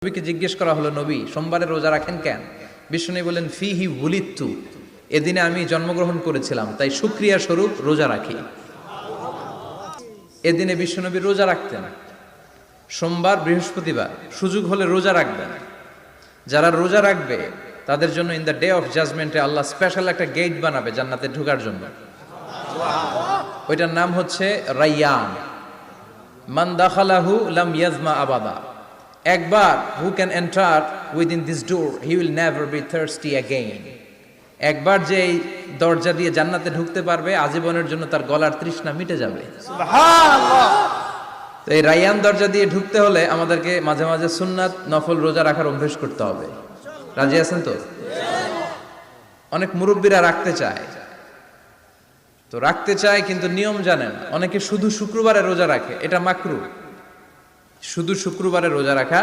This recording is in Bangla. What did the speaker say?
নবীকে জিজ্ঞেস করা হলো, নবী সোমবারে রোজা রাখেন কেন? বিষ্ণু বলেন, ফিহি বুলিত্তু, এদিনে আমি জন্মগ্রহণ করেছিলাম, তাই শুকরিয়া স্বরূপ রোজা রাখি। এদিনে বিশ্বনবী রোজা রাখতেন, সোমবার বৃহস্পতিবার সুযোগ হলে রোজা রাখবেন। যারা রোজা রাখবে তাদের জন্য ইন দ্য ডে অফ জাজমেন্টে আল্লাহ স্পেশাল একটা গেট বানাবে জান্নাতে ঢোকার জন্য। ওইটার নাম হচ্ছে রাইয়ান। মান দাখালাহু লাম ইয়াজমা আবাদা। একবার who can enter within this door he will never be thirsty again. একবার যে এই দরজা দিয়ে জান্নাতে ঢুকতে পারবে আজীবনের জন্য তার গলার তৃষ্ণা মিটে যাবে। সুবহানাল্লাহ। তো এই রায়ান দরজা দিয়ে ঢুকতে হলে আমাদেরকে মাঝে মাঝে সুন্নাত নফল রোজা রাখার অভ্যাস করতে হবে। রাজি আছেন তো? অনেক মুরব্বীরা রাখতে চায়, তো রাখতে চায় কিন্তু নিয়ম জানেন। অনেকে শুধু শুক্রবারে রোজা রাখে, এটা মাকরু। শুধু শুক্রবারে রোজা রাখা